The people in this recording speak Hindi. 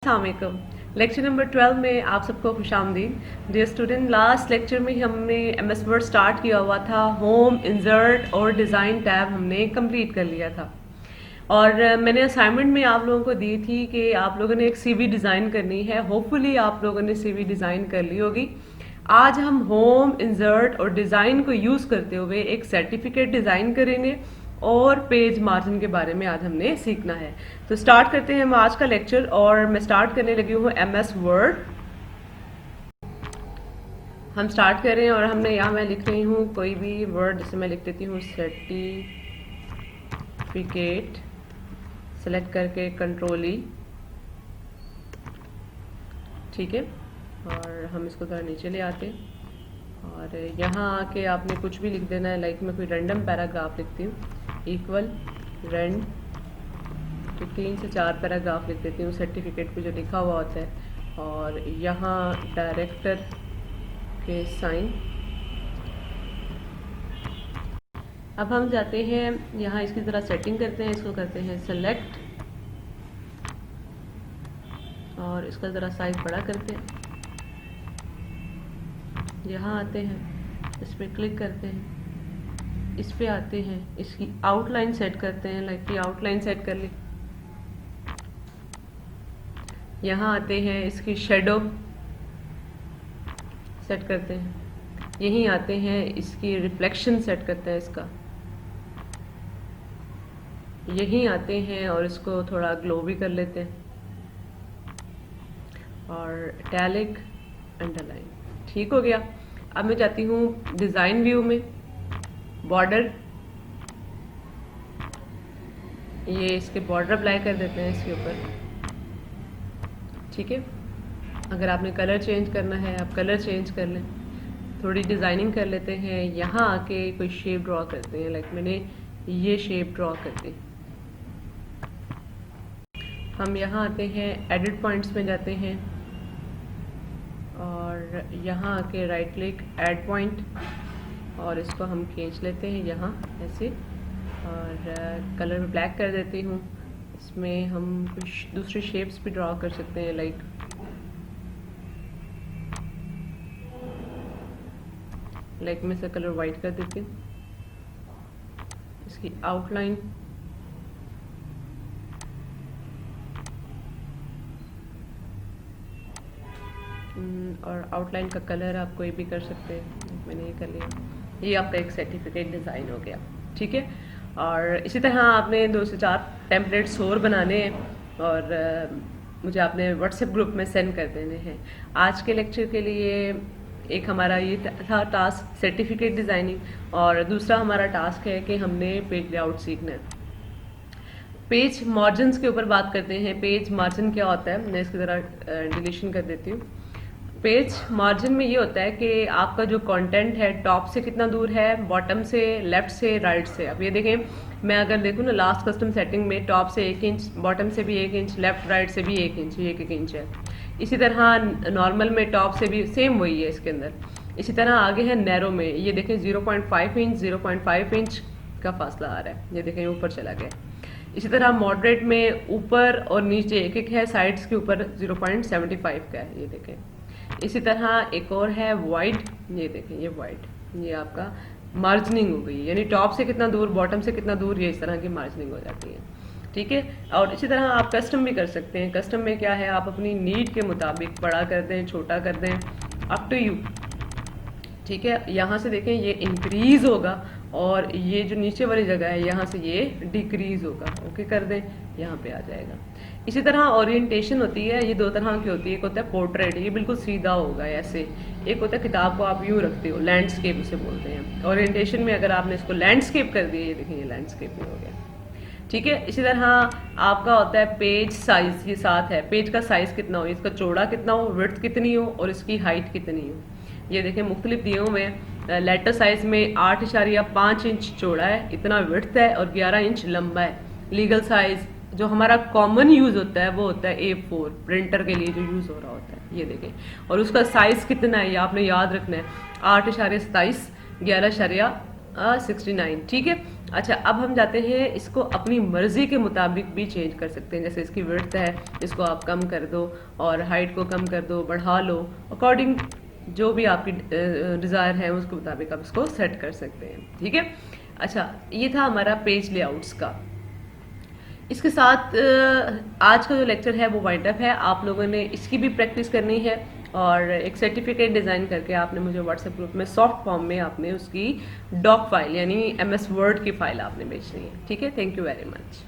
अस्सलाम वालेकुम। लेक्चर नंबर 12 में आप सबको खुशामदीद। डियर स्टूडेंट, लास्ट लेक्चर में हमने MS वर्ड स्टार्ट किया हुआ था। होम, इंसर्ट और डिज़ाइन टैब हमने कंप्लीट कर लिया था और मैंने असाइनमेंट में आप लोगों को दी थी कि आप लोगों ने एक CV डिज़ाइन करनी है। होपफुली आप लोगों ने CV डिज़ाइन कर ली होगी। आज हम होम, इंसर्ट और डिज़ाइन को यूज़ करते हुए एक सर्टिफिकेट डिज़ाइन करेंगे और पेज मार्जिन के बारे में आज हमने सीखना है। तो स्टार्ट करते हैं हम आज का लेक्चर और मैं स्टार्ट करने लगी हूँ MS वर्ड। हम स्टार्ट कर रहे हैं और हमने यहाँ मैं लिख रही हूँ कोई भी वर्ड, जैसे मैं लिख देती हूँ सर्टिफिकेट, सेलेक्ट करके कंट्रोल E, ठीक है। और हम इसको थोड़ा नीचे ले आते हैं और यहाँ आके आपने कुछ भी लिख देना है। लाइक मैं कोई रैंडम पैराग्राफ लिखती हूँ, इक्वल रेंड, तो 3 से 4 पैराग्राफ लिख देती हूँ सर्टिफिकेट पे जो लिखा हुआ होता है। और यहाँ डायरेक्टर के साइन। अब हम जाते हैं यहाँ, इसकी ज़रा सेटिंग करते हैं, इसको करते हैं सेलेक्ट और इसका ज़रा साइज बड़ा करते हैं। यहाँ आते हैं, इस पर क्लिक करते हैं, इस पे आते हैं, इसकी आउटलाइन सेट करते हैं। लाइक ये आउटलाइन सेट कर ली। यहाँ आते हैं, इसकी शेडो सेट करते हैं। यहीं आते हैं, इसकी रिफ्लेक्शन सेट करते हैं इसका। यहीं आते हैं और इसको थोड़ा ग्लो भी कर लेते हैं और इटैलिक, अंडरलाइन, ठीक हो गया। अब मैं जाती हूँ डिज़ाइन व्यू में, बॉर्डर, ये इसके बॉर्डर अप्लाई कर देते हैं इसके ऊपर, ठीक है। अगर आपने कलर चेंज करना है आप कलर चेंज कर लें। थोड़ी डिज़ाइनिंग कर लेते हैं, यहाँ आके कोई शेप ड्रॉ करते हैं। लाइक मैंने ये शेप ड्रॉ कर दी। हम यहाँ आते हैं, एडिट पॉइंट्स में जाते हैं और यहाँ आके राइट क्लिक, ऐड पॉइंट, और इसको हम खींच लेते हैं यहाँ ऐसे और कलर में ब्लैक कर देती हूँ। इसमें हम कुछ दूसरी शेप्स भी ड्रॉ कर सकते हैं। लाइक मैं इसका कलर वाइट कर देती हूँ, इसकी आउटलाइन, और आउटलाइन का कलर आप कोई भी कर सकते हैं। मैंने ये कर लिया। ये आपका एक सर्टिफिकेट डिज़ाइन हो गया, ठीक है। और इसी तरह आपने 2 से 4 टेम्पलेट्स और बनाने हैं और मुझे आपने व्हाट्सएप ग्रुप में सेंड कर देने हैं। आज के लेक्चर के लिए एक हमारा ये था टास्क सर्टिफिकेट डिज़ाइनिंग, और दूसरा हमारा टास्क है कि हमने पेज लेआउट सीखना है। पेज मार्जिन के ऊपर बात करते हैं। पेज मार्जिन क्या होता है, मैं इसकी ज़रा डिलीशन कर देती हूँ। पेज मार्जिन में ये होता है कि आपका जो कंटेंट है टॉप से कितना दूर है, बॉटम से, लेफ्ट से, राइट से। अब ये देखें, मैं अगर देखूँ ना लास्ट कस्टम सेटिंग में टॉप से 1 इंच, बॉटम से भी 1 इंच, लेफ्ट राइट से भी 1 इंच, ये 1 इंच है। इसी तरह नॉर्मल में टॉप से भी सेम वही है इसके अंदर। इसी तरह आगे है नैरो में, ये देखें 0.5 इंच, 0.5 इंच का फासला आ रहा है। ये देखें ऊपर चला गया। इसी तरह मॉडरेट में ऊपर और नीचे 1-1 है, साइड्स के ऊपर 0.75 का है, ये देखें। इसी तरह एक और है वाइड, ये देखें, ये वाइड, ये आपका मार्जिनिंग हो गई, यानी टॉप से कितना दूर, बॉटम से कितना दूर, ये इस तरह की मार्जिनिंग हो जाती है, ठीक है। और इसी तरह आप कस्टम भी कर सकते हैं। कस्टम में क्या है, आप अपनी नीड के मुताबिक बड़ा कर दें, छोटा कर दें, अप टू यू, ठीक है। यहाँ से देखें ये इंक्रीज होगा और ये जो नीचे वाली जगह है यहाँ से ये डिक्रीज होगा। ओके कर दें, यहाँ पे आ जाएगा। इसी तरह ओरिएंटेशन होती है, ये 2 तरह की होती है। एक होता है पोर्ट्रेट, ये बिल्कुल सीधा होगा ऐसे। एक होता है किताब को आप यूँ रखते हो, लैंडस्केप उसे बोलते हैं। ओरिएंटेशन में अगर आपने इसको लैंडस्केप कर दिया, ये देखें ये लैंडस्केप में हो गया, ठीक है। इसी तरह आपका होता है पेज साइज, ये 7 है। पेज का साइज कितना हो, इसका चौड़ा कितना हो, विड्थ कितनी हो और इसकी हाइट कितनी हो, ये देखें मुख्तलिफ दिए हुए हैं। लेटर साइज में 8.5 इंच चौड़ा है, इतना विड्थ है और 11 इंच लंबा है। लीगल साइज जो हमारा कॉमन यूज़ होता है वो होता है A4, प्रिंटर के लिए जो यूज़ हो रहा होता है, ये देखें। और उसका साइज़ कितना है ये आपने याद रखना है, 8.27, 11.69, ठीक है। अच्छा, अब हम जाते हैं, इसको अपनी मर्जी के मुताबिक भी चेंज कर सकते हैं। जैसे इसकी विड्थ है, इसको आप कम कर दो और हाइट को कम कर दो, बढ़ा लो, अकॉर्डिंग जो भी आपकी डिज़ायर है उसके मुताबिक आप इसको सेट कर सकते हैं। ठीक है। अच्छा, ये था हमारा पेज लेआउट्स का। इसके साथ आज का जो लेक्चर है वो वाइंड अप है। आप लोगों ने इसकी भी प्रैक्टिस करनी है और एक सर्टिफिकेट डिज़ाइन करके आपने मुझे व्हाट्सएप ग्रुप में सॉफ्ट फॉर्म में आपने उसकी डॉक फाइल यानी MS वर्ड की फाइल आपने भेजनी है। ठीक है। Thank you very much.